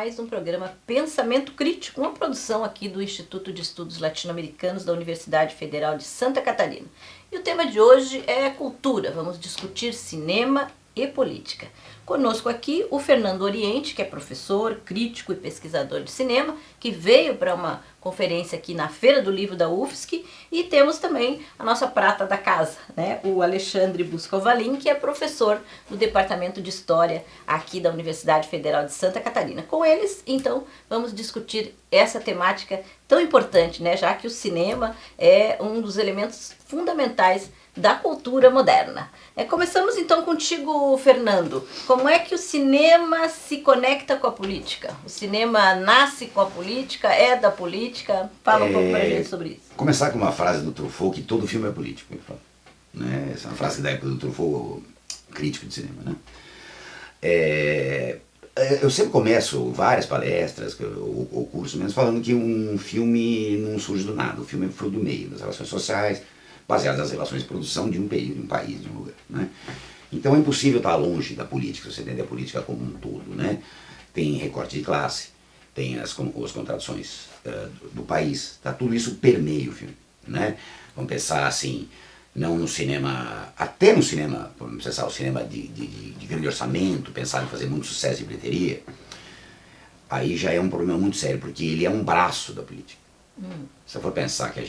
mais um programa Pensamento Crítico, uma produção aqui do Instituto de Estudos Latino-Americanos da Universidade Federal de Santa Catarina. E o tema de hoje é cultura, vamos discutir cinema e política. Conosco aqui o Fernando Oriente, que é professor, crítico e pesquisador de cinema, que veio para uma conferência aqui na Feira do Livro da UFSC, e temos também a nossa prata da casa, né? O Alexandre Buscovalim, que é professor do Departamento de História aqui da Universidade Federal de Santa Catarina. Com eles, então, vamos discutir essa temática tão importante, né? Já que o cinema é um dos elementos fundamentais da cultura moderna. Começamos então contigo, Fernando. Como é que o cinema se conecta com a política? O cinema nasce com a política, é da política? Fala um pouco pra gente sobre isso. Começar com uma frase do Truffaut, que todo filme é político. Né? Essa é uma frase da época do Truffaut, crítico de cinema. Né? Eu sempre começo várias palestras ou cursos mesmo falando que um filme não surge do nada. O filme é fruto do meio, das relações sociais, baseadas nas relações de produção de um período, de um país, de um lugar. Né? Então é impossível estar longe da política, você entende a política como um todo. Né? Tem recorte de classe, tem as contradições do país, tá? Tudo isso permeia o filme. Né? Vamos pensar assim, não no cinema, até no cinema, vamos pensar o cinema de grande orçamento, pensar em fazer muito sucesso de bilheteria, aí já é um problema muito sério, porque ele é um braço da política. Se eu for pensar que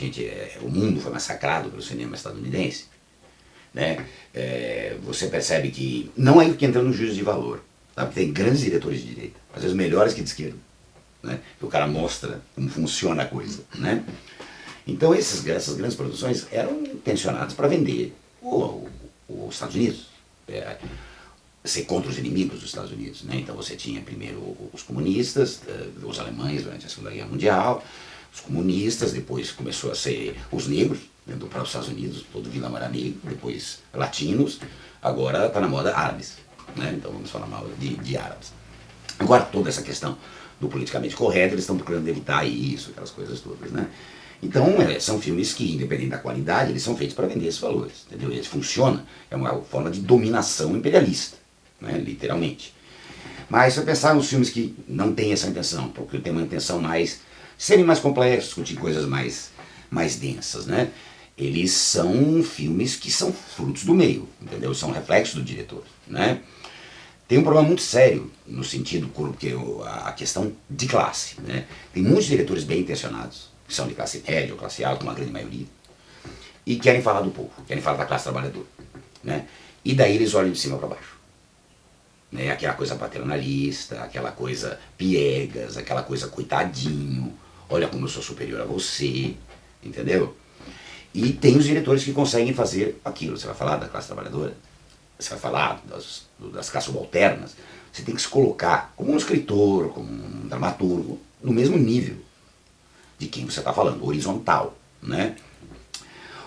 o mundo foi massacrado pelo cinema estadunidense, né? Você percebe que não é que entra no juízo de valor, tá? Porque tem grandes diretores de direita, às vezes melhores que de esquerda, né? Que o cara mostra como funciona a coisa, né? Então essas grandes produções eram intencionadas para vender os Estados Unidos, ser contra os inimigos dos Estados Unidos, né? Então você tinha primeiro os comunistas, os alemães durante a Segunda Guerra Mundial, os comunistas, depois começou a ser os negros, dentro do próprio Estados Unidos, todo Vietnã era negro, depois latinos, agora está na moda árabes, né? Então vamos falar mal de árabes. Agora toda essa questão do politicamente correto, eles estão procurando evitar isso, aquelas coisas todas, né? Então são filmes que, independente da qualidade, eles são feitos para vender esses valores, entendeu? Eles funcionam, é uma forma de dominação imperialista, né? Literalmente. Mas se eu pensar nos filmes que não têm essa intenção, porque tem uma intenção mais serem mais complexos, discutir coisas mais densas, né? Eles são filmes que são frutos do meio, entendeu? São reflexos do diretor, né? Tem um problema muito sério no sentido porque a questão de classe, né? Tem muitos diretores bem intencionados, que são de classe média ou classe alta, uma grande maioria, e querem falar do povo, querem falar da classe trabalhadora, né? E daí eles olham de cima para baixo. Né? Aquela coisa paternalista, aquela coisa piegas, aquela coisa coitadinho, olha como eu sou superior a você, entendeu? E tem os diretores que conseguem fazer aquilo. Você vai falar da classe trabalhadora, você vai falar das classes subalternas, você tem que se colocar como um escritor, como um dramaturgo, no mesmo nível de quem você está falando, horizontal, né?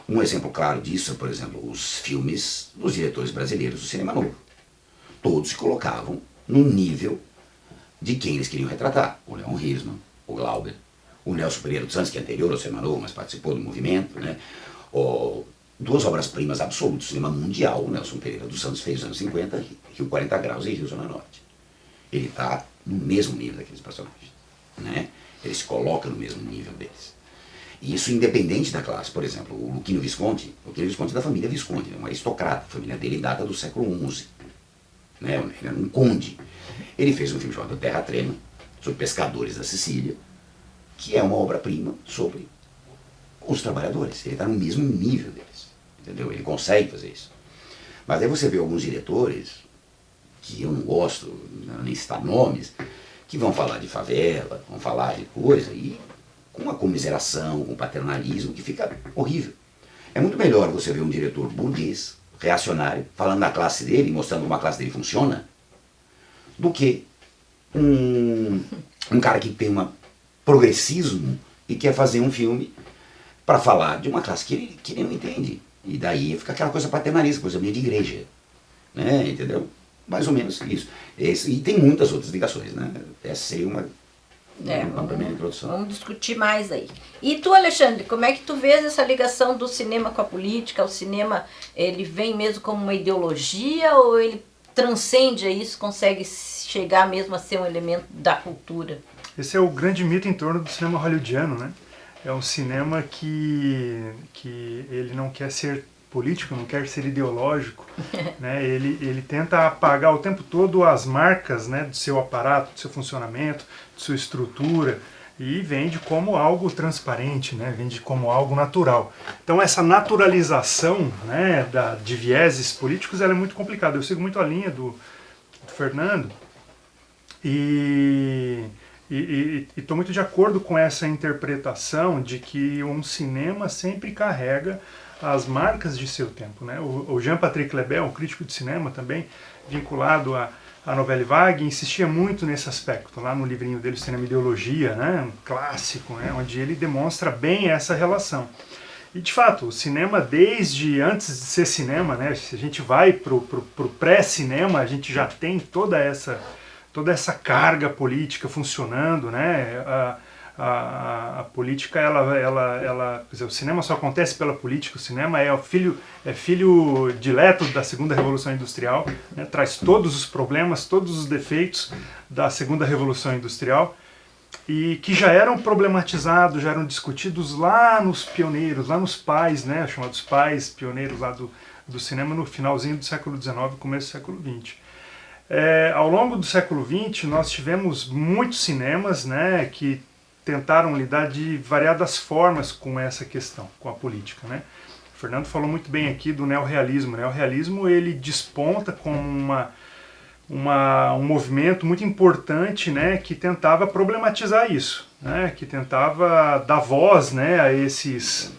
Um exemplo claro disso é, por exemplo, os filmes dos diretores brasileiros do cinema novo. Todos se colocavam no nível de quem eles queriam retratar. O Leon Hirschman, o Glauber, o Nelson Pereira dos Santos, que é anterior ao cinema novo, mas participou do movimento, né? Duas obras-primas absolutas do cinema mundial. O Nelson Pereira dos Santos fez nos anos 50, Rio 40 Graus e Rio Zona Norte. Ele está no mesmo nível daqueles personagens, né? Ele se coloca no mesmo nível deles. E isso independente da classe. Por exemplo, o Luquino Visconti é da família Visconti, é um aristocrata, a família dele data do século XI. Né? Ele era um conde. Ele fez um filme chamado Terra Trema, sobre pescadores da Sicília, que é uma obra-prima sobre os trabalhadores. Ele está no mesmo nível deles, entendeu? Ele consegue fazer isso. Mas aí você vê alguns diretores, que eu não gosto, nem citar nomes, que vão falar de favela, vão falar de coisa, e com uma comiseração, com um paternalismo, que fica horrível. É muito melhor você ver um diretor burguês, reacionário, falando da classe dele, mostrando como a classe dele funciona, do que um cara que tem um progressismo e quer fazer um filme para falar de uma classe que ele não entende. E daí fica aquela coisa paternalista, coisa meio de igreja, né? Entendeu? Mais ou menos isso. E tem muitas outras ligações, né? Essa seria uma primeira introdução. Vamos discutir mais aí. E tu, Alexandre, como é que tu vês essa ligação do cinema com a política? O cinema, ele vem mesmo como uma ideologia ou ele transcende isso, consegue chegar mesmo a ser um elemento da cultura. Esse é o grande mito em torno do cinema hollywoodiano, né? É um cinema que ele não quer ser político, não quer ser ideológico, né? Ele tenta apagar o tempo todo as marcas, né, do seu aparato, do seu funcionamento, de sua estrutura, e vende como algo transparente, né? Vende como algo natural. Então essa naturalização, né, de vieses políticos, ela é muito complicada. Eu sigo muito a linha do Fernando e estou muito de acordo com essa interpretação de que um cinema sempre carrega as marcas de seu tempo, né? O Jean-Patrick Lebel, um crítico de cinema também, vinculado à Nouvelle Vague, insistia muito nesse aspecto, lá no livrinho dele, Cinema e Ideologia, né? Um clássico, né? Onde ele demonstra bem essa relação. E de fato, o cinema, desde antes de ser cinema, né? Se a gente vai pro pré-cinema, a gente já tem toda essa carga política funcionando, né? A política, quer dizer, o cinema só acontece pela política, o cinema é filho dileto da segunda revolução industrial, né? Traz todos os problemas, todos os defeitos da segunda revolução industrial, e que já eram problematizados, já eram discutidos lá nos pioneiros, lá nos pais, né? Chamados pais pioneiros lá do cinema no finalzinho do século XIX, começo do século XX. Ao longo do século XX, nós tivemos muitos cinemas, né, que tentaram lidar de variadas formas com essa questão, com a política, né? O Fernando falou muito bem aqui do neorrealismo. O neorrealismo, ele desponta como um movimento muito importante, né, que tentava problematizar isso, né, que tentava dar voz, né, a esses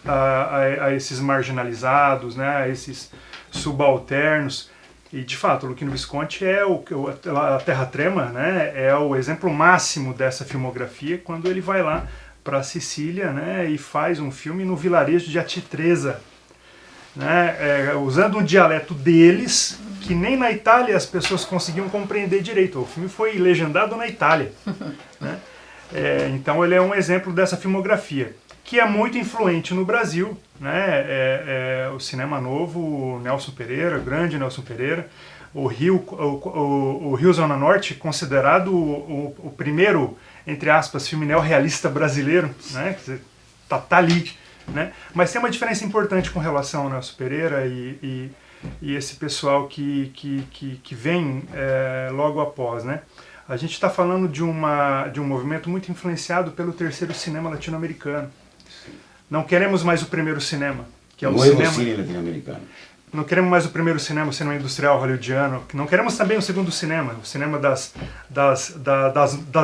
marginalizados, né, a esses subalternos. E, de fato, o Luchino Visconti a Terra Trema, né, é o exemplo máximo dessa filmografia, quando ele vai lá para Sicília, né, e faz um filme no vilarejo de Atitreza, né, usando um dialeto deles, que nem na Itália as pessoas conseguiam compreender direito. O filme foi legendado na Itália, né? Então ele é um exemplo dessa filmografia, que é muito influente no Brasil, né? O cinema novo, o Nelson Pereira, o grande Nelson Pereira, o Rio Zona Norte, considerado o primeiro, entre aspas, filme neorrealista brasileiro, né? Quer dizer, tá ali, né? Mas tem uma diferença importante com relação ao Nelson Pereira e esse pessoal que vem logo após, né? A gente está falando de um movimento muito influenciado pelo terceiro cinema latino-americano. Não queremos mais o primeiro cinema, que é o cinema latino-americano. Não queremos mais o primeiro cinema, o cinema industrial hollywoodiano. Não queremos também o segundo cinema, o cinema das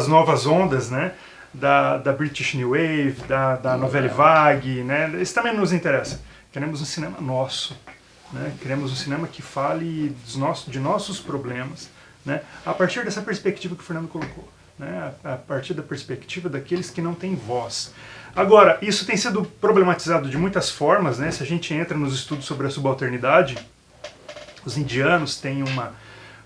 novas ondas, né? Da British New Wave, da Nouvelle Vague, né? Isso também nos interessa. Queremos um cinema nosso, né? Queremos um cinema que fale de nossos problemas, né? A partir dessa perspectiva que o Fernando colocou, né? A partir da perspectiva daqueles que não têm voz. Agora, isso tem sido problematizado de muitas formas, né? Se a gente entra nos estudos sobre a subalternidade, os indianos têm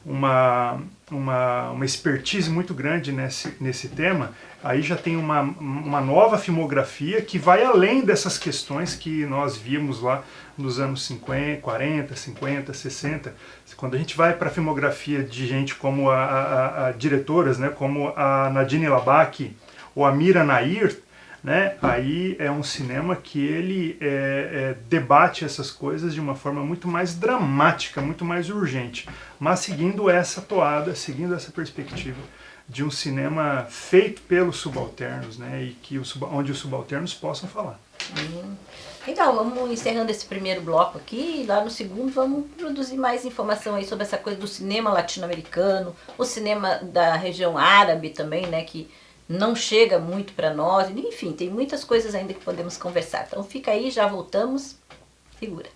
uma expertise muito grande nesse tema. Aí já tem uma nova filmografia que vai além dessas questões que nós vimos lá nos anos 50, 40, 50, 60. Quando a gente vai para a filmografia de gente como a diretoras, né, como a Nadine Labaki ou a Mira Nair, né, aí é um cinema que ele debate essas coisas de uma forma muito mais dramática, muito mais urgente, mas seguindo essa toada, seguindo essa perspectiva de um cinema feito pelos subalternos, né, e onde os subalternos possam falar. Então, vamos encerrando esse primeiro bloco aqui, e lá no segundo vamos produzir mais informação aí sobre essa coisa do cinema latino-americano, o cinema da região árabe também, né, que não chega muito para nós, enfim, tem muitas coisas ainda que podemos conversar. Então fica aí, já voltamos, segura.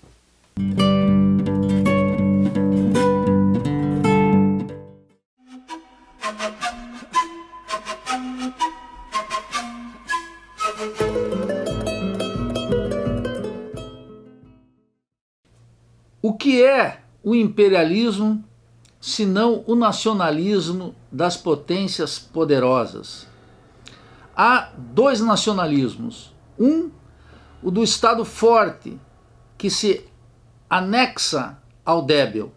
O que é o imperialismo, senão o nacionalismo das potências poderosas? Há dois nacionalismos. Um, o do Estado forte, que se anexa ao débil.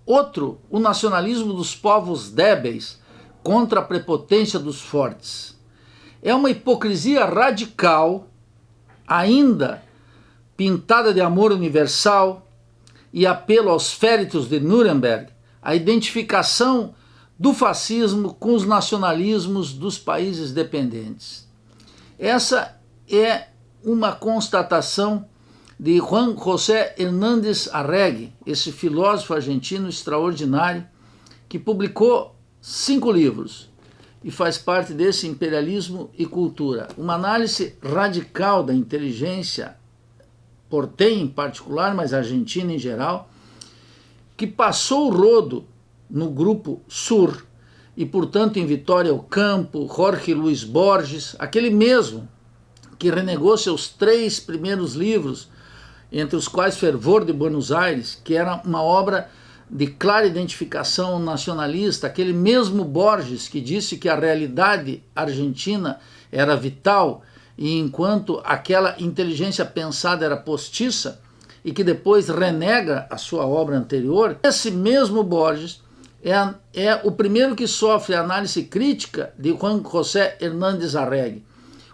Outro, o nacionalismo dos povos débeis contra a prepotência dos fortes. É uma hipocrisia radical, ainda pintada de amor universal e apelo aos féritos de Nuremberg, a identificação do fascismo com os nacionalismos dos países dependentes. Essa é uma constatação de Juan José Hernández Arregui, esse filósofo argentino extraordinário, que publicou 5 livros e faz parte desse Imperialismo e Cultura. Uma análise radical da inteligência portenha em particular, mas argentina em geral, que passou o rodo no grupo Sur e, portanto, em Vitória Ocampo, Jorge Luis Borges, aquele mesmo que renegou seus 3 primeiros livros, entre os quais Fervor de Buenos Aires, que era uma obra de clara identificação nacionalista, aquele mesmo Borges que disse que a realidade argentina era vital, e enquanto aquela inteligência pensada era postiça, e que depois renega a sua obra anterior, esse mesmo Borges é o primeiro que sofre a análise crítica de Juan José Hernández Arregui,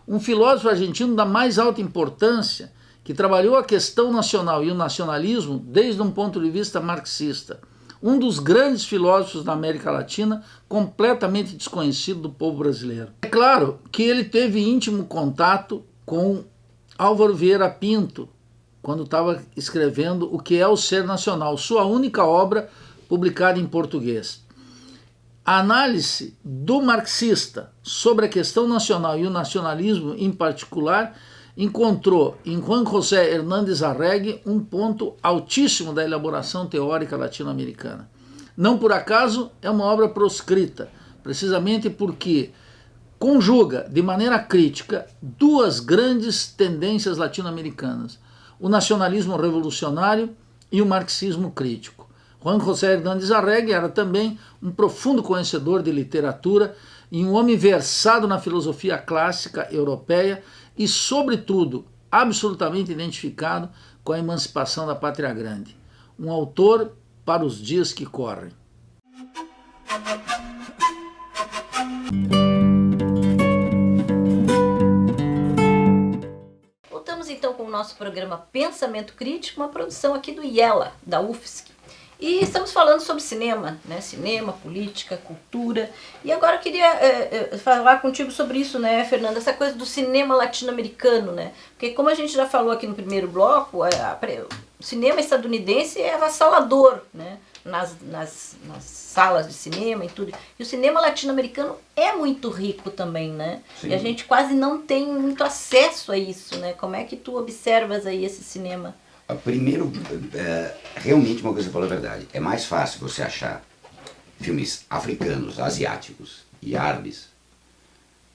um filósofo argentino da mais alta importância, que trabalhou a questão nacional e o nacionalismo desde um ponto de vista marxista. Um dos grandes filósofos da América Latina, completamente desconhecido do povo brasileiro. É claro que ele teve íntimo contato com Álvaro Vieira Pinto, quando estava escrevendo O que é o Ser Nacional, sua única obra publicada em português. A análise do marxista sobre a questão nacional e o nacionalismo em particular encontrou em Juan José Hernández Arregui um ponto altíssimo da elaboração teórica latino-americana. Não por acaso é uma obra proscrita, precisamente porque conjuga de maneira crítica 2 grandes tendências latino-americanas, o nacionalismo revolucionário e o marxismo crítico. Juan José Hernández Arregui era também um profundo conhecedor de literatura e um homem versado na filosofia clássica europeia e, sobretudo, absolutamente identificado com a emancipação da Pátria Grande. Um autor para os dias que correm. Voltamos então com o nosso programa Pensamento Crítico, uma produção aqui do IELA, da UFSC. E estamos falando sobre cinema, né? Cinema, política, cultura. E agora eu queria falar contigo sobre isso, né, Fernanda? Essa coisa do cinema latino-americano, né? Porque como a gente já falou aqui no primeiro bloco, o cinema estadunidense é avassalador, né? Nas salas de cinema e tudo. E o cinema latino-americano é muito rico também, né? Sim. E a gente quase não tem muito acesso a isso, né? Como é que tu observas aí esse cinema? Primeiro, realmente uma coisa que você falou é verdade. É mais fácil você achar filmes africanos, asiáticos e árabes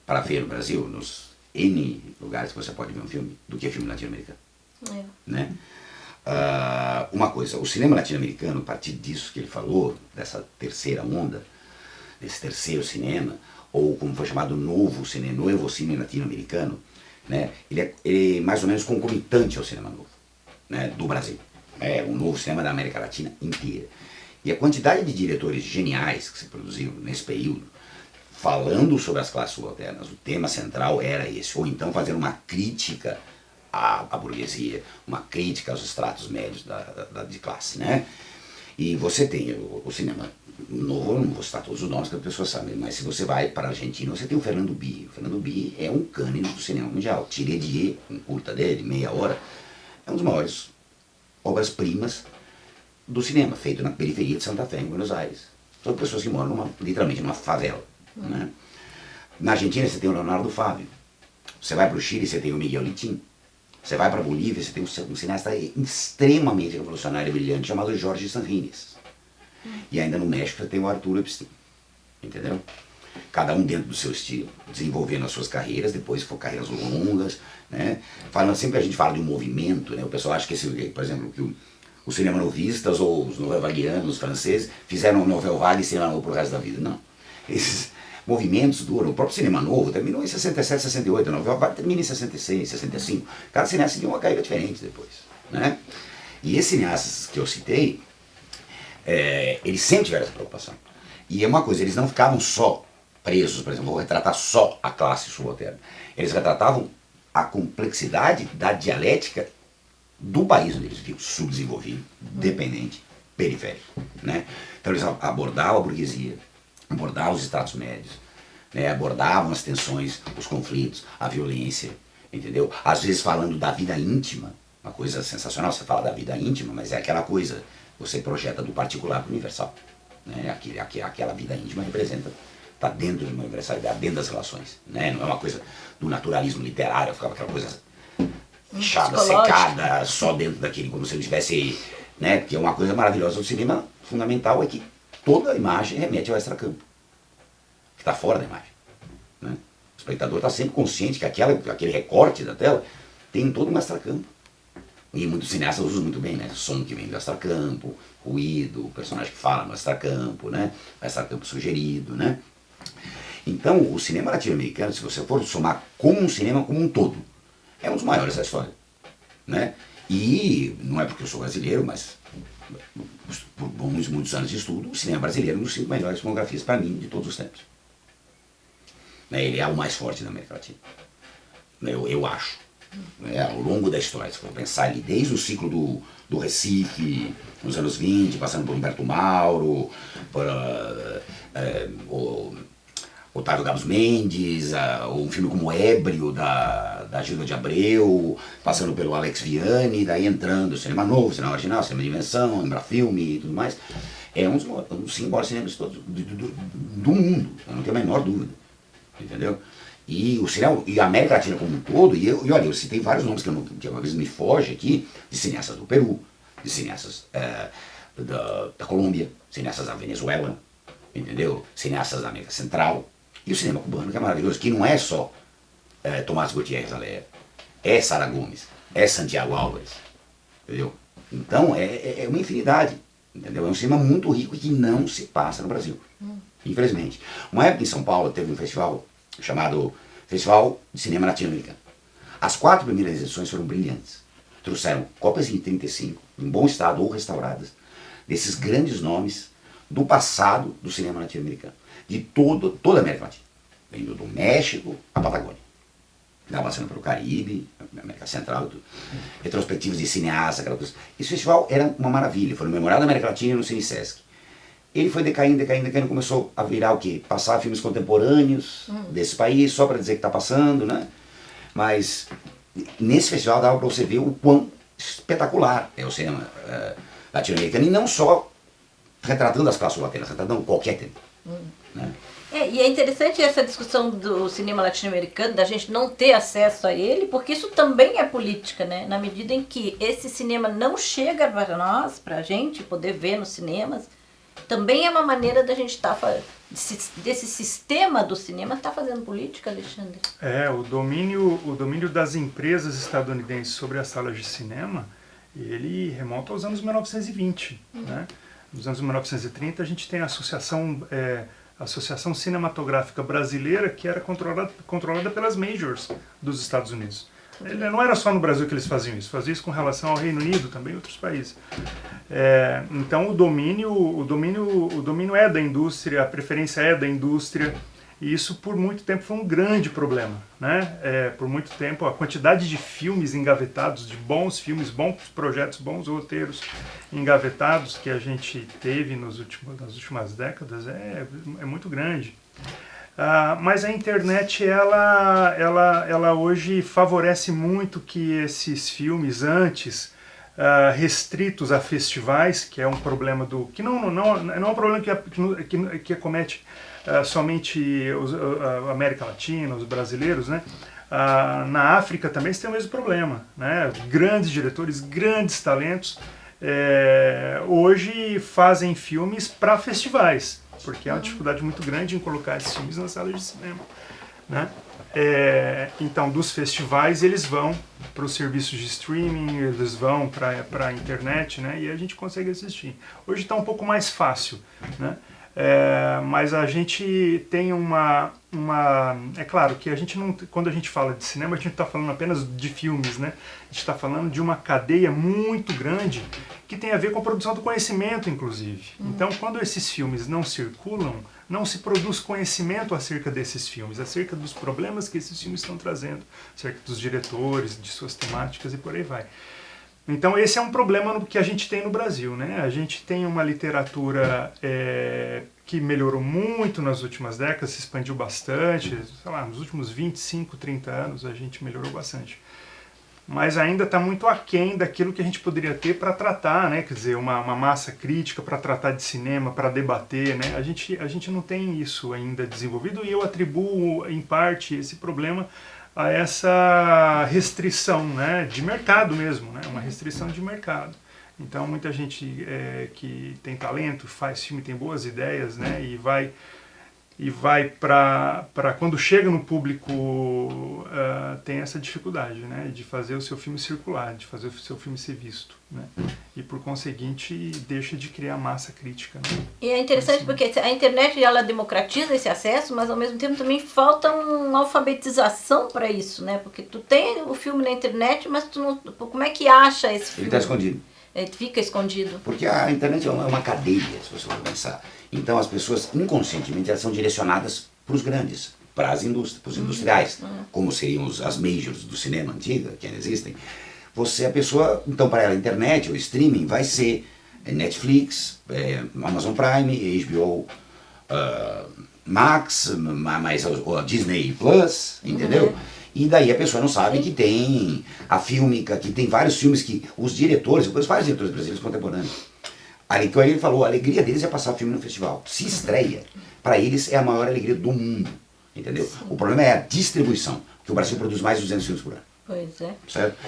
para ver no Brasil, nos N lugares que você pode ver um filme, do que filme latino-americano. Né? Uma coisa, o cinema latino-americano, a partir disso que ele falou, dessa terceira onda, desse terceiro cinema, ou como foi chamado novo cine latino-americano, né? Ele é mais ou menos concomitante ao cinema novo. Né, do Brasil, um novo cinema da América Latina inteira. E a quantidade de diretores geniais que se produziram nesse período, falando sobre as classes subalternas, o tema central era esse, ou então fazer uma crítica à burguesia, uma crítica aos estratos médios de classe, né? E você tem o cinema novo, eu não vou citar todos os nomes que as pessoas sabem, mas se você vai para a Argentina, você tem o Fernando Bi. O Fernando Bi é um cânone do cinema mundial. Tiré Dié, um curta dele, meia hora, é uma das maiores obras-primas do cinema, feito na periferia de Santa Fé, em Buenos Aires. São pessoas que moram literalmente numa favela. Né? Na Argentina você tem o Leonardo Fábio. Você vai para o Chile, você tem o Miguel Litín. Você vai para a Bolívia, você tem um cineasta extremamente revolucionário e brilhante chamado Jorge Sanrines. E ainda no México você tem o Arturo Epstein. Entendeu? Cada um dentro do seu estilo, desenvolvendo as suas carreiras, depois for carreiras longas, né? Sempre a gente fala de um movimento, né? O pessoal acha que, por exemplo, que os cinema novistas ou os novelvaguianos, os franceses, fizeram novel vague e cinema novo pro resto da vida. Não. Esses movimentos duram. O próprio cinema novo terminou em 67, 68, a novel vague termina em 66, 65. Cada cineasta tem uma carreira diferente depois, né? E esses cineastas que eu citei, Eles sempre tiveram essa preocupação. E é uma coisa, eles não ficavam só presos, por exemplo, vou retratar só a classe subalterna. Eles retratavam a complexidade da dialética do país onde eles viviam, subdesenvolvido, dependente, periférico. Né? Então eles abordavam a burguesia, abordavam os estratos médios, né? Abordavam as tensões, os conflitos, a violência, entendeu? Às vezes falando da vida íntima, uma coisa sensacional, você fala da vida íntima, mas é aquela coisa, você projeta do particular para o universal. Né? Aquela vida íntima representa, está dentro de uma universalidade, dentro das relações. Né? Não é uma coisa do naturalismo literário, ficava aquela coisa fechada, secada, só dentro daquele, como se não tivesse... Né? Porque uma coisa maravilhosa do cinema, fundamental, é que toda a imagem remete ao extracampo, que está fora da imagem. Né? O espectador está sempre consciente que aquele recorte da tela tem todo um extracampo. E muitos cineastas usam muito bem, né? Som que vem do extracampo, ruído, o personagem que fala no extracampo, né? O extracampo sugerido, né? Então, o cinema latino-americano, se você for somar como um cinema como um todo, é um dos maiores da história, né? E não é porque eu sou brasileiro, mas por muitos anos de estudo, o cinema brasileiro é um dos 5 melhores filmografias para mim de todos os tempos. Ele é o mais forte da América Latina, eu acho. Ao longo da história, se for pensar ali, desde o ciclo do Recife, nos anos 20, passando por Humberto Mauro, por Otávio Gabos Mendes, um filme como Ébrio, da Gilda de Abreu, passando pelo Alex Vianney, daí entrando cinema novo, cinema marginal, cinema de invenção, Embrafilme e tudo mais. É um dos 5 maiores cinemas todos do mundo, eu não tenho a menor dúvida, entendeu? E o cinema, e a América Latina como um todo, e olha, eu citei vários nomes que uma vez me foge aqui, de cineastas do Peru, de cineastas da Colômbia, cineastas da Venezuela, entendeu? Cineastas da América Central, e o cinema cubano, que é maravilhoso, que não é só Tomás Gutiérrez Alea, é Sara Gomes, é Santiago Álvares, entendeu? Então é uma infinidade, entendeu? É um cinema muito rico e que não se passa no Brasil, infelizmente. Uma época em São Paulo teve um festival chamado Festival de Cinema Latino-Americano. As 4 primeiras edições foram brilhantes. Trouxeram cópias em 35, em bom estado ou restauradas, desses grandes nomes do passado do cinema latino-americano, de toda a América Latina, vindo do México à Patagônia. Estava passando pelo Caribe, América Central, tudo. Retrospectivas de cineasta, aquela coisa. Esse festival era uma maravilha, foi no Memorial da América Latina e no Cine Sesc. Ele foi decaindo, começou a virar o quê? Passar filmes contemporâneos desse país, só para dizer que está passando, né? Mas nesse festival dava para você ver o quão espetacular é o cinema latino-americano, e não só retratando as classes subalternas, retratando qualquer tema. Né? E é interessante essa discussão do cinema latino-americano, da gente não ter acesso a ele, porque isso também é política, né? Na medida em que esse cinema não chega para nós, para a gente poder ver nos cinemas, também é uma maneira da gente estar desse sistema do cinema estar fazendo política, Alexandre. O domínio das empresas estadunidenses sobre as salas de cinema, ele remonta aos anos 1920, né? Nos anos 1930 a gente tem a Associação Cinematográfica Brasileira, que era controlada pelas majors dos Estados Unidos. Não era só no Brasil que eles faziam isso com relação ao Reino Unido, também outros países. Então o domínio é da indústria, a preferência é da indústria, e isso por muito tempo foi um grande problema, né? Por muito tempo a quantidade de filmes engavetados, de bons filmes, bons projetos, bons roteiros engavetados que a gente teve nas últimas décadas é muito grande. Mas a internet, ela hoje favorece muito que esses filmes antes restritos a festivais, que é um problema que não é um problema que acomete somente a América Latina, os brasileiros, né? Na África também você tem o mesmo problema, né? Grandes diretores, grandes talentos hoje fazem filmes para festivais, porque há uma dificuldade muito grande em colocar esses filmes nas salas de cinema, né? Então, dos festivais eles vão para os serviços de streaming, eles vão para a internet, né? E a gente consegue assistir. Hoje está um pouco mais fácil, né? Mas a gente tem é claro que a gente não, quando a gente fala de cinema, a gente não está falando apenas de filmes, né? A gente está falando de uma cadeia muito grande que tem a ver com a produção do conhecimento, inclusive. Então, quando esses filmes não circulam, não se produz conhecimento acerca desses filmes, acerca dos problemas que esses filmes estão trazendo, acerca dos diretores, de suas temáticas e por aí vai. Então esse é um problema que a gente tem no Brasil, né? A gente tem uma literatura que melhorou muito nas últimas décadas, se expandiu bastante, sei lá, nos últimos 25, 30 anos a gente melhorou bastante. Mas ainda está muito aquém daquilo que a gente poderia ter para tratar, né? Quer dizer, uma massa crítica para tratar de cinema, para debater, né? A gente não tem isso ainda desenvolvido e eu atribuo, em parte, esse problema a essa restrição, né, de mercado mesmo, né, uma restrição de mercado. Então muita gente que tem talento, faz filme, tem boas ideias, né, e vai para quando chega no público tem essa dificuldade, né, de fazer o seu filme circular, de fazer o seu filme ser visto, né, e por conseguinte deixa de criar massa crítica. Né? E é interessante porque a internet ela democratiza esse acesso, mas ao mesmo tempo também falta uma alfabetização para isso, né, porque tu tem o filme na internet, mas tu não, como é que acha esse filme? Ele está escondido. Ele fica escondido. Porque a internet é uma cadeia, se você for pensar. Então as pessoas, inconscientemente, elas são direcionadas para os grandes, para as indústrias, para os industriais, como seriam as majors do cinema antiga, que ainda existem. A pessoa, então para ela a internet, o streaming, vai ser Netflix, Amazon Prime, HBO Max, mais a Disney Plus, entendeu? E daí a pessoa não sabe que tem a Fílmica, que tem vários filmes que os diretores, eu conheço vários diretores brasileiros contemporâneos. Ali que ele falou, a alegria deles é passar o filme no festival. Se estreia, para eles é a maior alegria do mundo, entendeu? Sim. O problema é a distribuição, porque o Brasil produz mais de 200 filmes por ano. Pois é. Certo?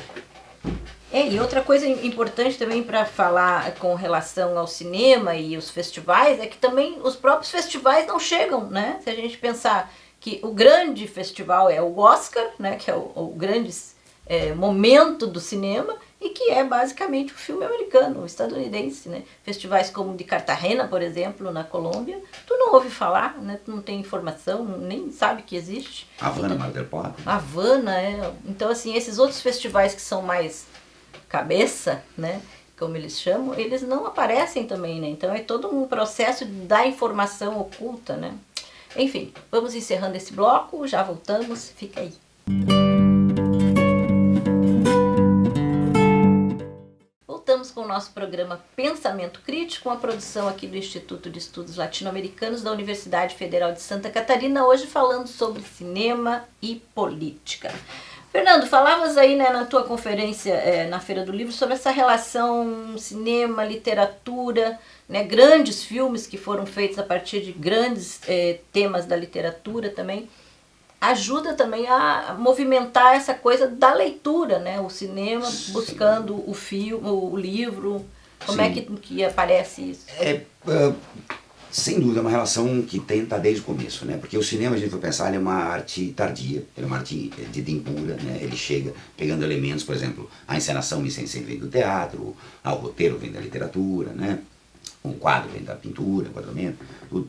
E outra coisa importante também para falar com relação ao cinema e os festivais, é que também os próprios festivais não chegam, né? Se a gente pensar que o grande festival é o Oscar, né? Que é o grande momento do cinema, e que é basicamente o filme americano, o estadunidense, né? Festivais como o de Cartagena, por exemplo, na Colômbia, tu não ouve falar, né? Tu não tem informação, nem sabe que existe. Havana, Mar del Plata. Havana, Então, assim, esses outros festivais que são mais cabeça, né? Como eles chamam, eles não aparecem também, né? Então é todo um processo da informação oculta, né? Enfim, vamos encerrando esse bloco, já voltamos, fica aí. Voltamos com o nosso programa Pensamento Crítico, uma produção aqui do Instituto de Estudos Latino-Americanos da Universidade Federal de Santa Catarina, hoje falando sobre cinema e política. Fernando, falavas aí, né, na tua conferência na Feira do Livro sobre essa relação cinema, literatura, né, grandes filmes que foram feitos a partir de grandes temas da literatura também. Ajuda também a movimentar essa coisa da leitura, né? O cinema buscando o filme, o livro. Como é que aparece isso? Sem dúvida, é uma relação que está desde o começo, né? Porque o cinema, a gente for pensar, ele é uma arte tardia, ele é uma arte de impura, né? Ele chega pegando elementos, por exemplo, a encenação sempre vem do teatro, o roteiro vem da literatura, né? Um quadro vem da pintura, enquadramento, tudo.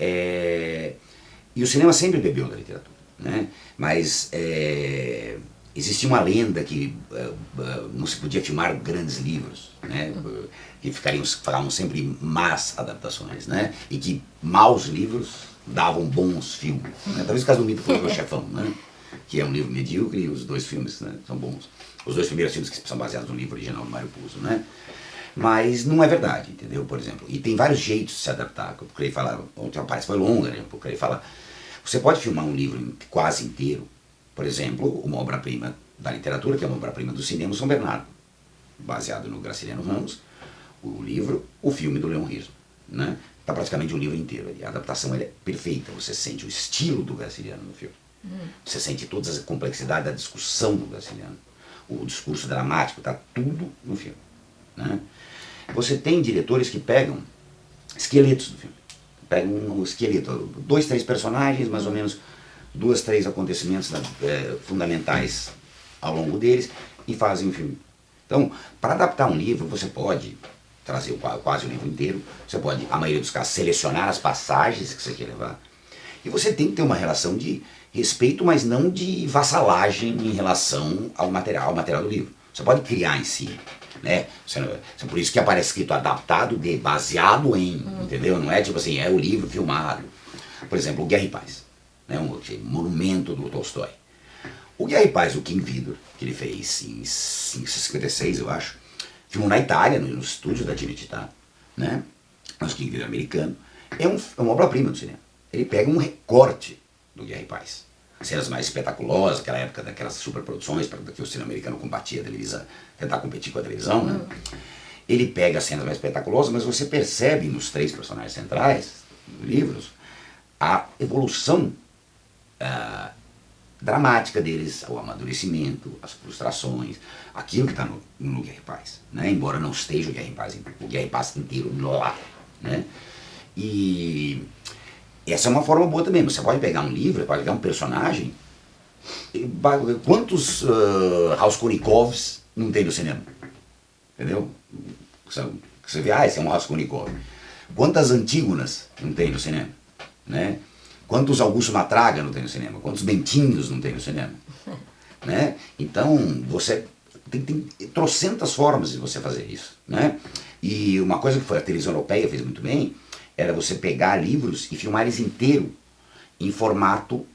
E o cinema sempre bebeu da literatura. Né? Mas existia uma lenda que não se podia filmar grandes livros, né? Que ficavam sempre más adaptações, né? E que maus livros davam bons filmes. Né? Talvez o caso do Mito foi o Chefão, né? Que é um livro medíocre e os dois filmes, né, são bons. Os dois primeiros filmes que são baseados no livro original do Mário Puzo, né? Mas não é verdade, entendeu? Por exemplo, e tem vários jeitos de se adaptar. Eu procurei falar, ontem a palestra foi longa, né? Eu procurei falar. Você pode filmar um livro quase inteiro, por exemplo, uma obra-prima da literatura, que é uma obra-prima do cinema, São Bernardo, baseado no Graciliano Ramos, o livro, o filme do Leon Hirschman, né? Está praticamente um livro inteiro ali. A adaptação é perfeita, você sente o estilo do Graciliano no filme, você sente toda a complexidade da discussão do Graciliano, o discurso dramático, está tudo no filme, né? Você tem diretores que pegam esqueletos do filme. Pega um esqueleto, 2, 3 personagens, mais ou menos 2, 3 acontecimentos fundamentais ao longo deles e fazem um filme. Então, para adaptar um livro, você pode trazer quase o livro inteiro, você pode, a maioria dos casos, selecionar as passagens que você quer levar. E você tem que ter uma relação de respeito, mas não de vassalagem em relação ao material do livro. Você pode criar em si, né? Por isso que aparece escrito adaptado de, baseado em, entendeu? Não é tipo assim, é o livro filmado. Por exemplo, o Guerra e Paz, né? Um monumento do Tolstói. O Guerra e Paz, do King Vidor, que ele fez em 56, eu acho, filmou na Itália, no estúdio da Cinecittà, né? Mas o King Vidor americano, é uma obra-prima do cinema. Ele pega um recorte do Guerra e Paz. Cenas mais espetaculosas, aquela época daquelas superproduções, para que o cinema americano combatia a televisão, tentar competir com a televisão, né? Ele pega as cenas mais espetaculosas, mas você percebe nos 3 personagens centrais dos livros a evolução dramática deles, o amadurecimento, as frustrações, aquilo que está no Guerra e Paz, né? Embora não esteja o Guerra e Paz inteiro lá, né? E essa é uma forma boa também. Você pode pegar um livro, pode pegar um personagem. Quantos Raskolnikovs não tem no cinema? Entendeu? Você vê, esse é um Raskolnikov. Quantas Antígonas não tem no cinema? Né? Quantos Augusto Matraga não tem no cinema? Quantos Bentinhos não tem no cinema? Né? Então, você tem trocentas formas de você fazer isso. Né? E uma coisa que a televisão europeia fez muito bem era você pegar livros e filmar eles inteiro em formato,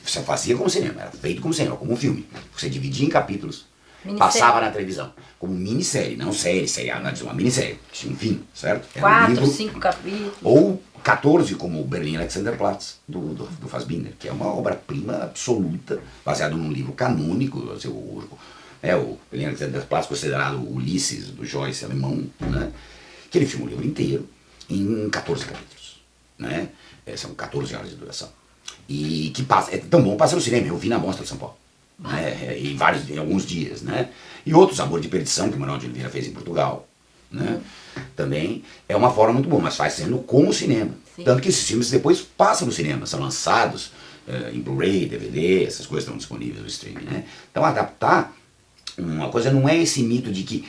você fazia como cinema, era feito como cinema, como um filme. Você dividia em capítulos, passava na televisão, como minissérie, não série, uma minissérie, tinha um fim, certo? Era 4, 5 capítulos. Ou 14, como o Berlin Alexanderplatz, do Fassbinder, que é uma obra-prima absoluta, baseado num livro canônico, assim, o Berlin Alexanderplatz, considerado o Ulisses do Joyce alemão, né? Que ele filma o livro inteiro em 14 capítulos, né? São 14 horas de duração. E que passa, é tão bom, passa no cinema, eu vi na Mostra de São Paulo, né? Em alguns dias, né? E outros, Amor de Perdição, que o Manuel de Oliveira fez em Portugal, né? Também é uma forma muito boa, mas faz sendo como cinema. Sim. Tanto que esses filmes depois passam no cinema, são lançados em Blu-ray, DVD, essas coisas estão disponíveis no streaming, né? Então adaptar, uma coisa não é esse mito de que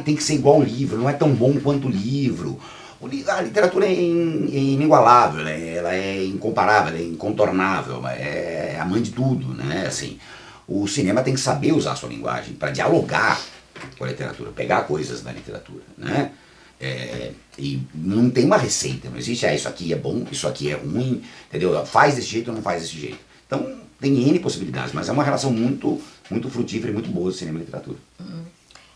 tem que ser igual ao livro, não é tão bom quanto o livro. A literatura é inigualável, né? Ela é incomparável, é incontornável, é a mãe de tudo, né? Assim, o cinema tem que saber usar a sua linguagem para dialogar com a literatura, pegar coisas da literatura, né? E não tem uma receita, não existe, isso aqui é bom, isso aqui é ruim, entendeu? Faz desse jeito ou não faz desse jeito. Então tem N possibilidades, mas é uma relação muito, muito frutífera e muito boa do cinema e literatura.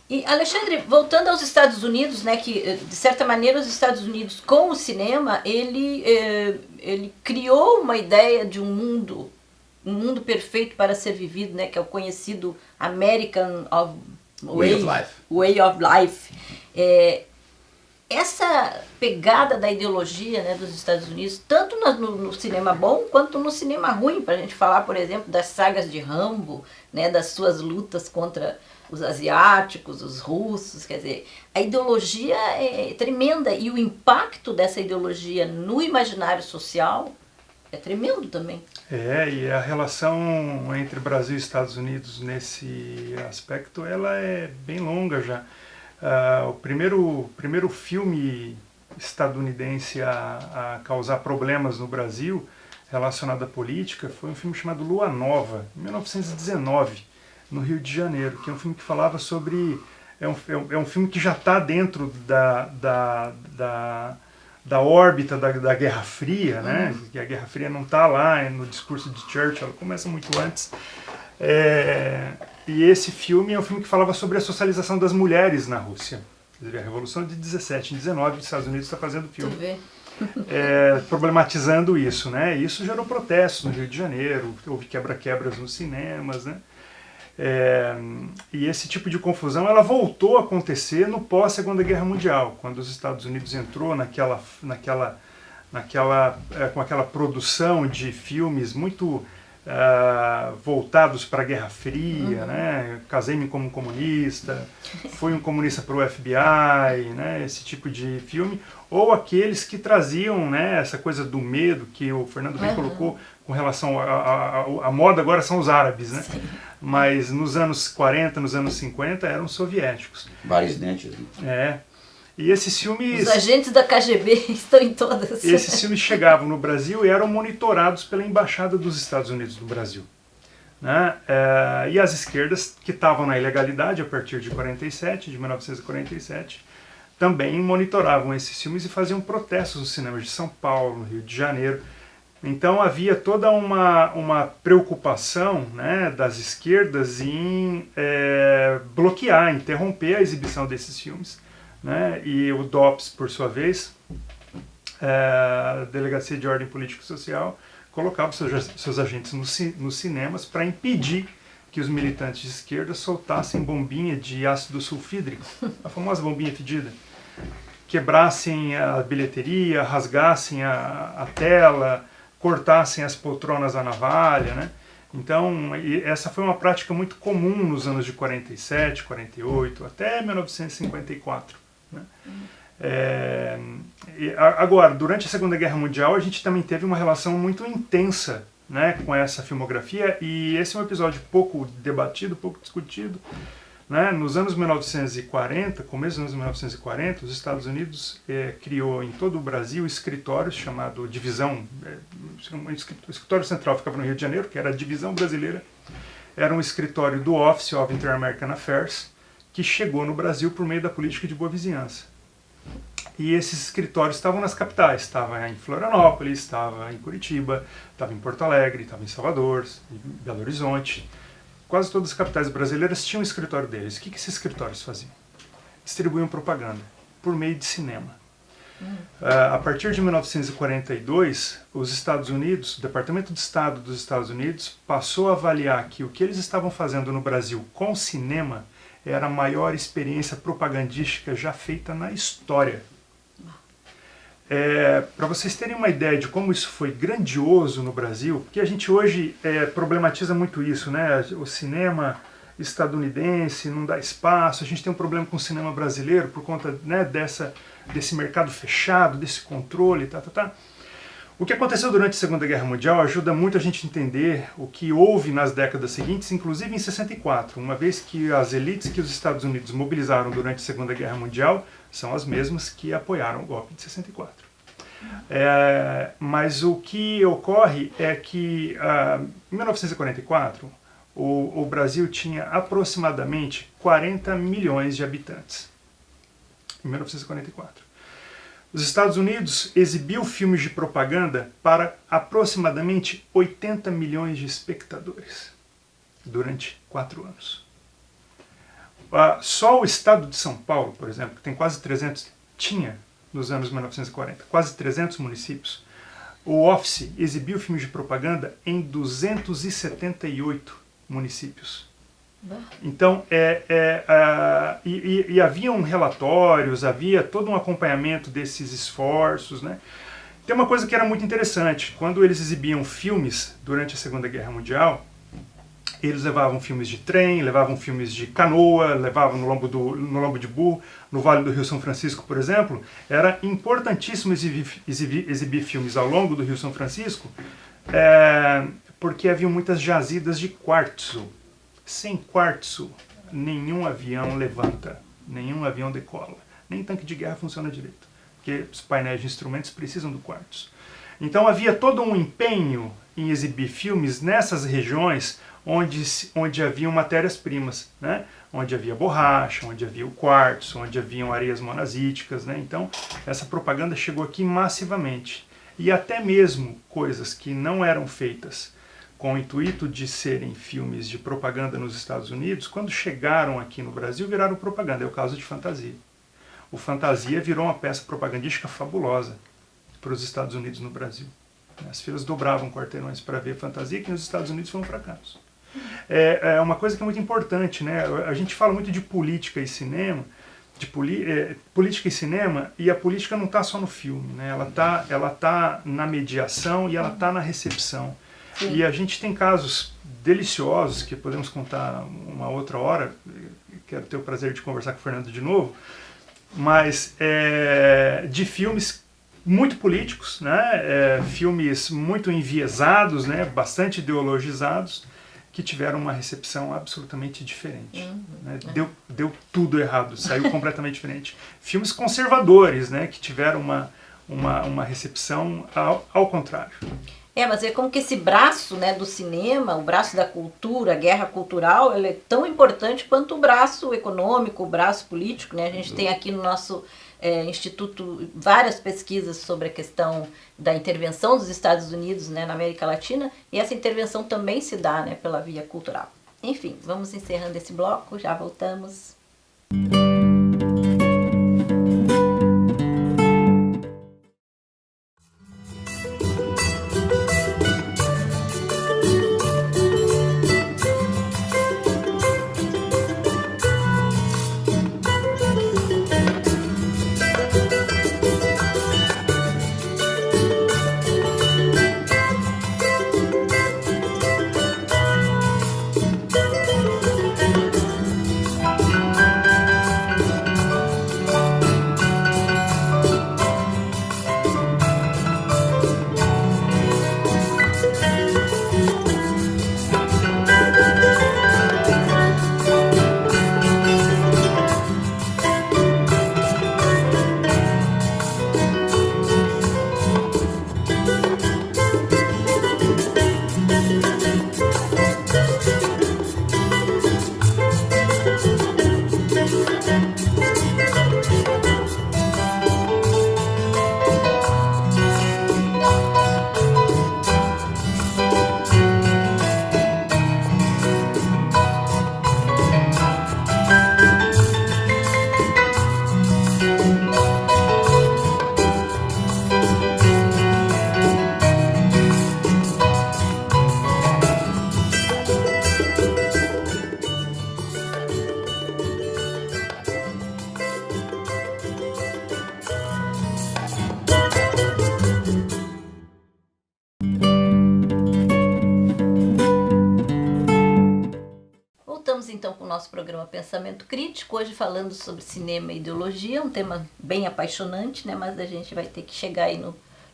E Alexandre, voltando aos Estados Unidos, né, que de certa maneira os Estados Unidos com o cinema, ele criou uma ideia de um mundo perfeito para ser vivido, né, que é o conhecido American Way of Life. Essa pegada da ideologia, né, dos Estados Unidos, tanto no cinema bom quanto no cinema ruim, para a gente falar, por exemplo, das sagas de Rambo, né, das suas lutas contra os asiáticos, os russos, quer dizer, a ideologia é tremenda e o impacto dessa ideologia no imaginário social é tremendo também. E a relação entre Brasil e Estados Unidos nesse aspecto, ela é bem longa já. O primeiro filme estadunidense a causar problemas no Brasil relacionado à política foi um filme chamado Lua Nova, em 1919, no Rio de Janeiro, que é um filme que falava sobre... É um filme que já está dentro da órbita da Guerra Fria, né? Que a Guerra Fria não está lá no discurso de Churchill, ela começa muito antes. E esse filme é um filme que falava sobre a socialização das mulheres na Rússia. Quer dizer, a Revolução de 17 e 19 dos Estados Unidos está fazendo filme. Problematizando isso, né? E isso gerou protestos no Rio de Janeiro, houve quebra-quebras nos cinemas, né? E esse tipo de confusão ela voltou a acontecer no pós-Segunda Guerra Mundial, quando os Estados Unidos entrou com aquela produção de filmes muito voltados para a Guerra Fria, né? Casei-me como comunista, fui um comunista para o FBI, né? Esse tipo de filme, ou aqueles que traziam, né, essa coisa do medo que o Fernando bem colocou com relação à moda, agora são os árabes, né? Sim. Mas nos anos 40, nos anos 50 eram soviéticos. Vários dentes. E esses filmes... Os agentes da KGB estão em todas. Esses filmes chegavam no Brasil e eram monitorados pela Embaixada dos Estados Unidos no Brasil. Né? E as esquerdas, que estavam na ilegalidade a partir de 1947, também monitoravam esses filmes e faziam protestos nos cinemas de São Paulo, no Rio de Janeiro. Então havia toda uma preocupação, né, das esquerdas em bloquear, interromper a exibição desses filmes. Né? E o DOPS, por sua vez, a Delegacia de Ordem Política e Social, colocava seus agentes nos cinemas para impedir que os militantes de esquerda soltassem bombinha de ácido sulfídrico, a famosa bombinha fedida, quebrassem a bilheteria, rasgassem a tela, cortassem as poltronas à navalha, né? Então, essa foi uma prática muito comum nos anos de 47, 48, até 1954. Né? Agora, durante a Segunda Guerra Mundial, a gente também teve uma relação muito intensa, né, com essa filmografia, e esse é um episódio pouco debatido, pouco discutido. Né? Nos anos 1940, começo dos anos 1940, os Estados Unidos criou em todo o Brasil escritórios chamado Divisão, o escritório central ficava no Rio de Janeiro, que era a Divisão Brasileira, era um escritório do Office of Inter-American Affairs, que chegou no Brasil por meio da política de boa vizinhança. E esses escritórios estavam nas capitais, estava em Florianópolis, estava em Curitiba, estava em Porto Alegre, estava em Salvador, em Belo Horizonte. Quase todas as capitais brasileiras tinham um escritório deles. O que esses escritórios faziam? Distribuíam propaganda por meio de cinema. A partir de 1942, os Estados Unidos, o Departamento de Estado dos Estados Unidos, passou a avaliar que o que eles estavam fazendo no Brasil com cinema era a maior experiência propagandística já feita na história. Para vocês terem uma ideia de como isso foi grandioso no Brasil, porque a gente hoje problematiza muito isso, né? O cinema estadunidense não dá espaço, a gente tem um problema com o cinema brasileiro por conta, né, desse mercado fechado, desse controle, O que aconteceu durante a Segunda Guerra Mundial ajuda muito a gente a entender o que houve nas décadas seguintes, inclusive em 64, uma vez que as elites que os Estados Unidos mobilizaram durante a Segunda Guerra Mundial são as mesmas que apoiaram o golpe de 64. Mas o que ocorre é que em 1944 o Brasil tinha aproximadamente 40 milhões de habitantes. Em 1944. Os Estados Unidos exibiu filmes de propaganda para aproximadamente 80 milhões de espectadores durante 4 anos. Só o estado de São Paulo, por exemplo, que tem quase 300, tinha nos anos 1940, quase 300 municípios. O Office exibiu filmes de propaganda em 278 municípios. Então, e haviam relatórios, havia todo um acompanhamento desses esforços, né? Tem uma coisa que era muito interessante, quando eles exibiam filmes durante a Segunda Guerra Mundial, eles levavam filmes de trem, levavam filmes de canoa, levavam no lombo de burro, no Vale do Rio São Francisco, por exemplo. Era importantíssimo exibir filmes ao longo do Rio São Francisco, porque haviam muitas jazidas de quartzo. Sem quartzo, nenhum avião levanta, nenhum avião decola, nem tanque de guerra funciona direito, porque os painéis de instrumentos precisam do quartzo. Então havia todo um empenho em exibir filmes nessas regiões onde haviam matérias-primas, né? Onde havia borracha, onde havia o quartzo, onde haviam areias monazíticas, né? Então essa propaganda chegou aqui massivamente. E até mesmo coisas que não eram feitas com o intuito de serem filmes de propaganda nos Estados Unidos, quando chegaram aqui no Brasil, viraram propaganda. É o caso de Fantasia. O Fantasia virou uma peça propagandística fabulosa para os Estados Unidos no Brasil. As filas dobravam quarteirões para ver Fantasia, que nos Estados Unidos foi um fracasso. É uma coisa que é muito importante, né? A gente fala muito de política e cinema, política e cinema, e a política não está só no filme, né? Ela tá na mediação e ela está na recepção. Sim. E a gente tem casos deliciosos que podemos contar uma outra hora. Quero ter o prazer de conversar com o Fernando de novo, mas de filmes muito políticos, né? Filmes muito enviesados, né? Bastante ideologizados, que tiveram uma recepção absolutamente diferente. Né? Deu tudo errado, saiu completamente diferente. Filmes conservadores, né, que tiveram uma recepção ao contrário. Mas é como que esse braço, né, do cinema, o braço da cultura, a guerra cultural, ele é tão importante quanto o braço econômico, o braço político, né? A gente tem aqui no nosso instituto várias pesquisas sobre a questão da intervenção dos Estados Unidos, né, na América Latina, e essa intervenção também se dá, né, pela via cultural. Enfim, vamos encerrando esse bloco, já voltamos. Então com o nosso programa Pensamento Crítico, hoje falando sobre cinema e ideologia, um tema bem apaixonante, né? Mas a gente vai ter que chegar aí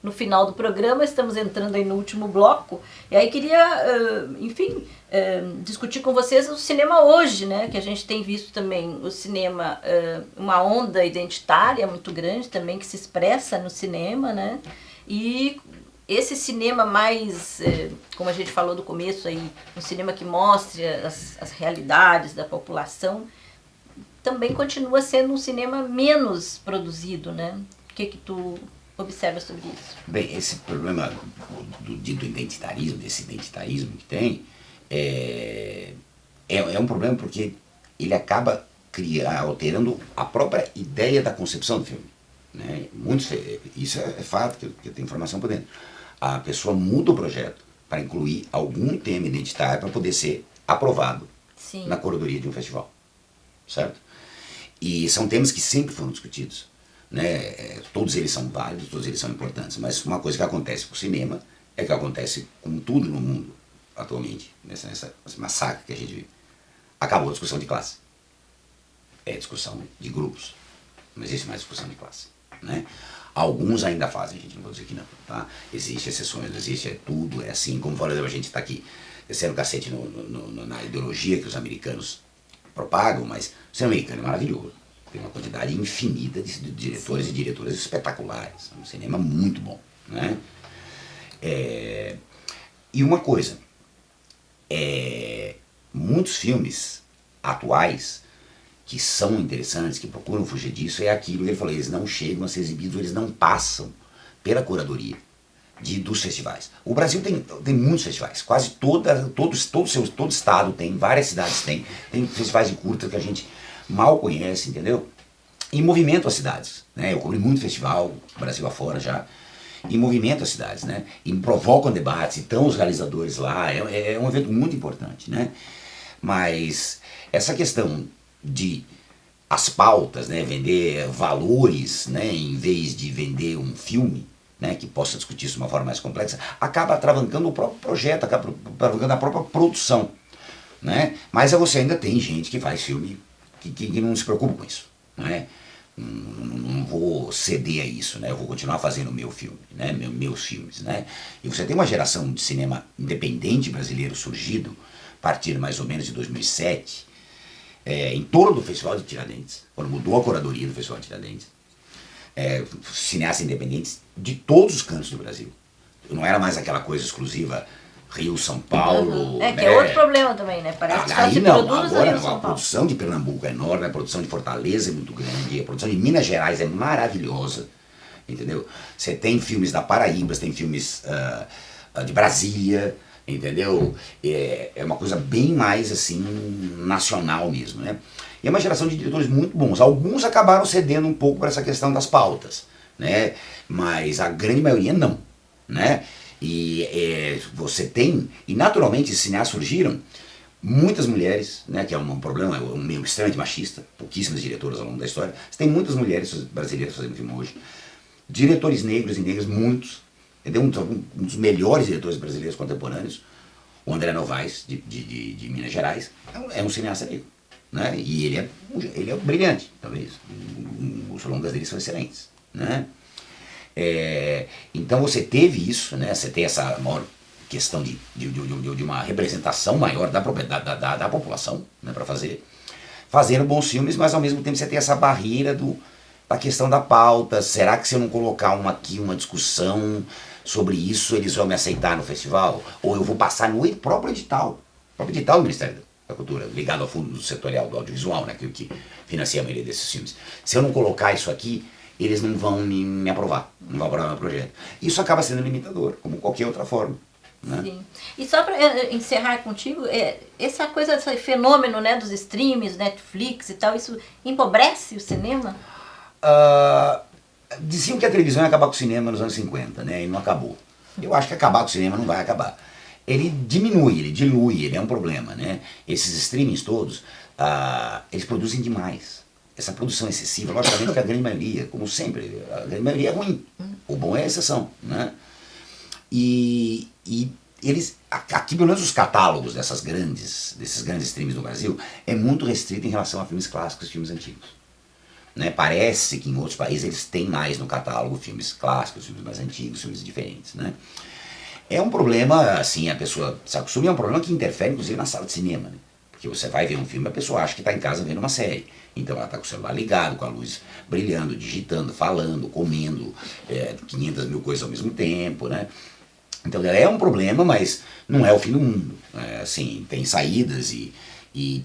no final do programa, estamos entrando aí no último bloco, e aí queria, discutir com vocês o cinema hoje, né? Que a gente tem visto também o cinema, uma onda identitária muito grande também que se expressa no cinema, né? E esse cinema mais, como a gente falou do começo aí, um cinema que mostre as realidades da população, também continua sendo um cinema menos produzido, né? O que tu observa sobre isso? Bem, esse problema do identitarismo, desse identitarismo que tem, é um problema porque ele acaba alterando a própria ideia da concepção do filme. Né? Isso é fato, que eu tenho informação por dentro. A pessoa muda o projeto para incluir algum tema identitário para poder ser aprovado na curadoria de um festival, certo? E são temas que sempre foram discutidos, né? Todos eles são válidos, todos eles são importantes, mas uma coisa que acontece com o cinema é que acontece com tudo no mundo atualmente, nesse massacre que a gente vive. Acabou a discussão de classe. É discussão de grupos, não existe mais discussão de classe, né? Alguns ainda fazem, gente, não vou dizer que não, tá? Existem exceções, existe tudo, é assim, como por exemplo a gente está aqui descendo cacete na ideologia que os americanos propagam, mas o cinema americano é maravilhoso, tem uma quantidade infinita de diretores e diretoras espetaculares, é um cinema muito bom, né? E uma coisa, muitos filmes atuais que são interessantes, que procuram fugir disso, é aquilo que ele falou, eles não chegam a ser exibidos, eles não passam pela curadoria dos festivais. O Brasil tem muitos festivais, quase todo estado tem, várias cidades tem festivais de curta que a gente mal conhece, entendeu? E movimenta as cidades, né? Eu cobri muito festival, Brasil afora já, e movimenta as cidades, né? E provocam debates, e estão os realizadores lá, é um evento muito importante, né? Mas essa questão de as pautas, né, vender valores, né, em vez de vender um filme, né, que possa discutir isso de uma forma mais complexa, acaba atravancando o próprio projeto, acaba atravancando a própria produção, né? Mas você ainda tem gente que faz filme que não se preocupa com isso, né? Não vou ceder a isso, né? Eu vou continuar fazendo o meu filme, né? Meus filmes, né? E você tem uma geração de cinema independente brasileiro surgido, partir mais ou menos de 2007, em torno do Festival de Tiradentes, quando mudou a curadoria do Festival de Tiradentes, cineastas independentes de todos os cantos do Brasil. Não era mais aquela coisa exclusiva Rio, São Paulo. Que é outro problema também, né? Parece que só se produz no Rio, São Paulo. A produção de Pernambuco é enorme, a produção de Fortaleza é muito grande, a produção de Minas Gerais é maravilhosa, entendeu? Você tem filmes da Paraíba, você tem filmes de Brasília, entendeu? É uma coisa bem mais, assim, nacional mesmo, né? E é uma geração de diretores muito bons. Alguns acabaram cedendo um pouco para essa questão das pautas, né? Mas a grande maioria não, né? E você tem, e naturalmente esses cineastas surgiram, muitas mulheres, né, que é um problema, um meio extremamente machista, pouquíssimas diretoras ao longo da história. Você tem muitas mulheres brasileiras fazendo filme hoje, diretores negros e negras, muitos, entendeu? Um dos melhores diretores brasileiros contemporâneos, o André Novaes, de Minas Gerais, é um cineasta negro, né? E ele é brilhante, talvez, os longas dele são excelentes, né? Então você teve isso, né? Você tem essa maior questão de uma representação maior da população, né, para fazendo bons filmes, mas ao mesmo tempo você tem essa barreira da questão da pauta. Será que se eu não colocar aqui uma discussão sobre isso, eles vão me aceitar no festival? Ou eu vou passar no próprio edital do Ministério da Cultura, ligado ao fundo setorial do audiovisual, né, que financia a maioria desses filmes. Se eu não colocar isso aqui, eles não vão me aprovar, não vão aprovar meu projeto. Isso acaba sendo limitador, como qualquer outra forma, né? Sim. E só para encerrar contigo, essa coisa, esse fenômeno, né, dos streams, Netflix e tal, isso empobrece o cinema? Diziam que a televisão ia acabar com o cinema nos anos 50, né, e não acabou. Eu acho que acabar com o cinema não vai acabar. Ele diminui, ele dilui, ele é um problema, né? Esses streamings todos, eles produzem demais. Essa produção excessiva, logicamente que a grande maioria, como sempre, a grande maioria é ruim. O bom é a exceção, né? E eles, aqui pelo menos os catálogos desses grandes streams no Brasil, é muito restrito em relação a filmes clássicos e filmes antigos, né? Parece que em outros países eles têm mais no catálogo filmes clássicos, filmes mais antigos, filmes diferentes, né? É um problema, assim, a pessoa se acostuma, é um problema que interfere inclusive na sala de cinema, né? Porque você vai ver um filme, a pessoa acha que está em casa vendo uma série. Então ela está com o celular ligado, com a luz brilhando, digitando, falando, comendo 500 mil coisas ao mesmo tempo, né? Então é um problema, mas não é o fim do mundo. Assim, tem saídas e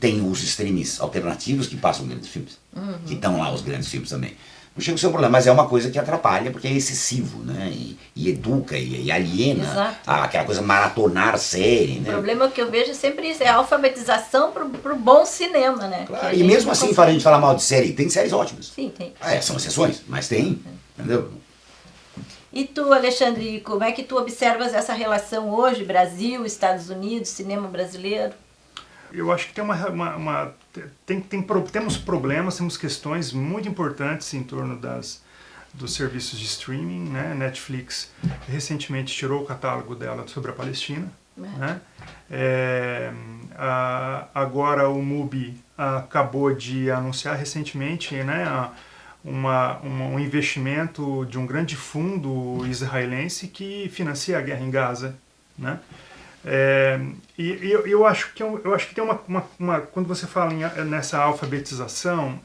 tem os streams alternativos que passam grandes filmes. Que estão lá os grandes filmes também. Não chega a ser um problema, mas é uma coisa que atrapalha, porque é excessivo, né? E educa e aliena aquela coisa maratonar série, né? O problema que eu vejo é sempre isso, é a alfabetização pro bom cinema, né? Claro, e mesmo assim, a gente falar mal de série, tem séries ótimas. Sim, tem. São exceções, mas tem, entendeu? E tu, Alexandre, como é que tu observas essa relação hoje, Brasil, Estados Unidos, cinema brasileiro? Eu acho que tem temos problemas, temos questões muito importantes em torno dos serviços de streaming, né? Netflix recentemente tirou o catálogo dela sobre a Palestina, né? Agora o MUBI acabou de anunciar recentemente, né, um investimento de um grande fundo israelense que financia a guerra em Gaza, né? Eu acho que tem quando você fala nessa alfabetização,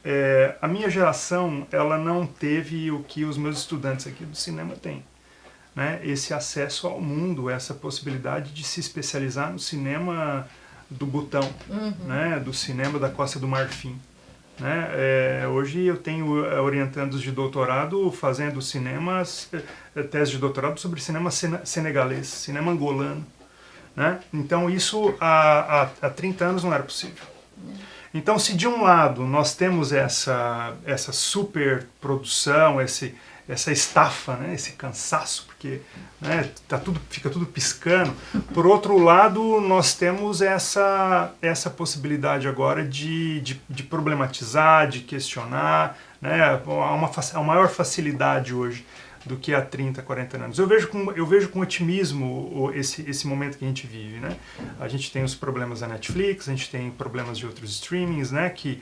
a minha geração ela não teve o que os meus estudantes aqui do cinema têm, né? Esse acesso ao mundo, essa possibilidade de se especializar no cinema do Butão, né? Do cinema da Costa do Marfim, né? Hoje eu tenho orientandos de doutorado fazendo tese de doutorado sobre cinema senegalês, cinema angolano, né? Então isso há 30 anos não era possível. Então se de um lado nós temos essa superprodução, essa estafa, né? Esse cansaço, porque, né, fica tudo piscando, por outro lado nós temos essa possibilidade agora de problematizar, de questionar, né? Há uma maior facilidade hoje do que há 30, 40 anos. Eu vejo com otimismo esse momento que a gente vive, né? A gente tem os problemas da Netflix, a gente tem problemas de outros streamings, né, que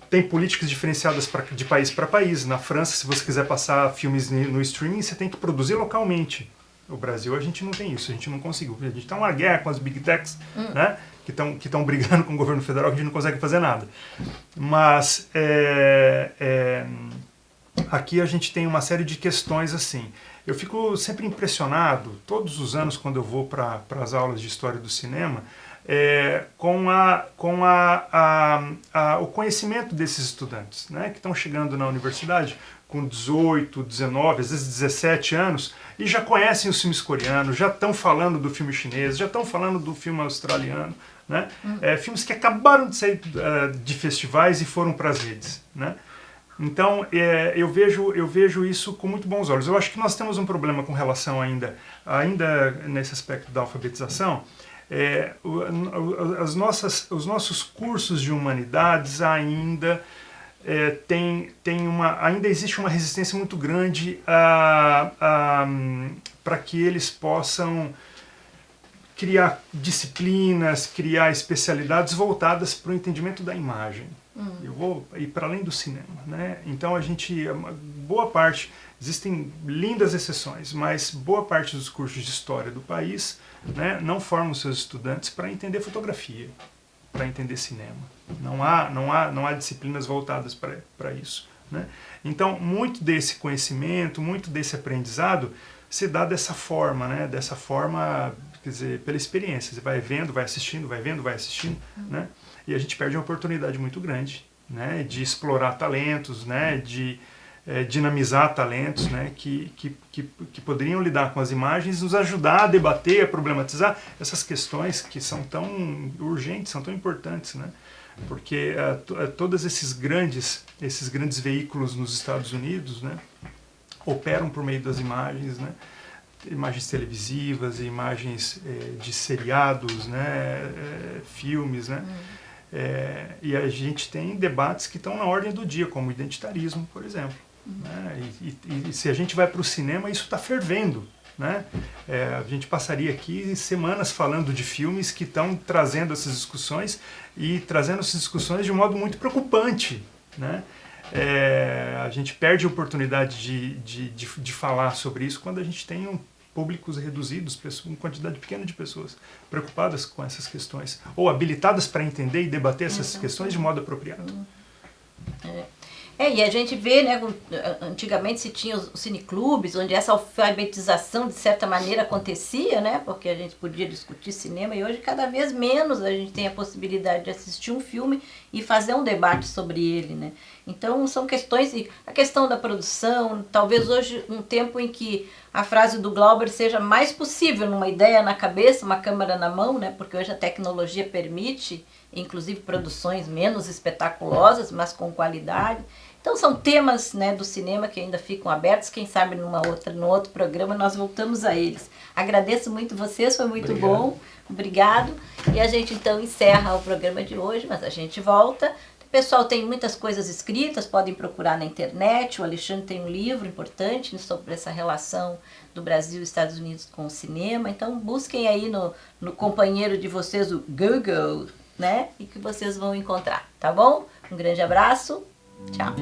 tem políticas diferenciadas de país para país. Na França, se você quiser passar filmes no streaming, você tem que produzir localmente. No Brasil, a gente não tem isso, a gente não conseguiu. A gente está numa guerra com as big techs, né, que estão brigando com o governo federal, que a gente não consegue fazer nada. Mas aqui a gente tem uma série de questões assim. Eu fico sempre impressionado, todos os anos, quando eu vou para as aulas de História do Cinema, com o conhecimento desses estudantes, né, que estão chegando na universidade com 18, 19, às vezes 17 anos, e já conhecem os filmes coreanos, já estão falando do filme chinês, já estão falando do filme australiano, né? Filmes que acabaram de sair de festivais e foram para as redes, né? Então, eu vejo isso com muito bons olhos. Eu acho que nós temos um problema com relação ainda nesse aspecto da alfabetização. Os nossos cursos de humanidades ainda ainda existe uma resistência muito grande para que eles possam criar disciplinas, criar especialidades voltadas para o entendimento da imagem. Eu vou ir para além do cinema, né? Então boa parte, existem lindas exceções, mas boa parte dos cursos de história do país, né, não formam seus estudantes para entender fotografia, para entender cinema. Não há disciplinas voltadas para isso, né? Então, muito desse conhecimento, muito desse aprendizado se dá dessa forma, né? Dessa forma, quer dizer, pela experiência. Você vai vendo, vai assistindo, vai vendo, vai assistindo, né? E a gente perde uma oportunidade muito grande, né, de explorar talentos, né, de dinamizar talentos, né, que poderiam lidar com as imagens, nos ajudar a debater, a problematizar essas questões que são tão urgentes, são tão importantes, né? Porque todos esses grandes veículos nos Estados Unidos, né, operam por meio das imagens, né? Imagens televisivas, imagens de seriados, né, filmes, né? E a gente tem debates que estão na ordem do dia, como o identitarismo, por exemplo. Né? E se a gente vai para o cinema, isso está fervendo. Né? A gente passaria aqui semanas falando de filmes que estão trazendo essas discussões e trazendo essas discussões de um modo muito preocupante. Né? A gente perde a oportunidade de falar sobre isso quando a gente tem públicos reduzidos, uma quantidade pequena de pessoas preocupadas com essas questões, ou habilitadas para entender e debater essas questões de modo apropriado. E a gente vê, né, antigamente se tinha os cineclubes, onde essa alfabetização de certa maneira acontecia, né, porque a gente podia discutir cinema, e hoje cada vez menos a gente tem a possibilidade de assistir um filme e fazer um debate sobre ele, né. Então são questões, e a questão da produção, talvez hoje um tempo em que a frase do Glauber seja mais possível, numa ideia na cabeça, uma câmera na mão, né, porque hoje a tecnologia permite, inclusive, produções menos espetaculosas, mas com qualidade. Então são temas, né, do cinema que ainda ficam abertos, quem sabe num outro programa nós voltamos a eles. Agradeço muito vocês, foi muito bom, obrigado. E a gente então encerra o programa de hoje, mas a gente volta. O pessoal tem muitas coisas escritas, podem procurar na internet, o Alexandre tem um livro importante sobre essa relação do Brasil e Estados Unidos com o cinema, então busquem aí no companheiro de vocês, o Google, né, e que vocês vão encontrar, tá bom? Um grande abraço. Tchau.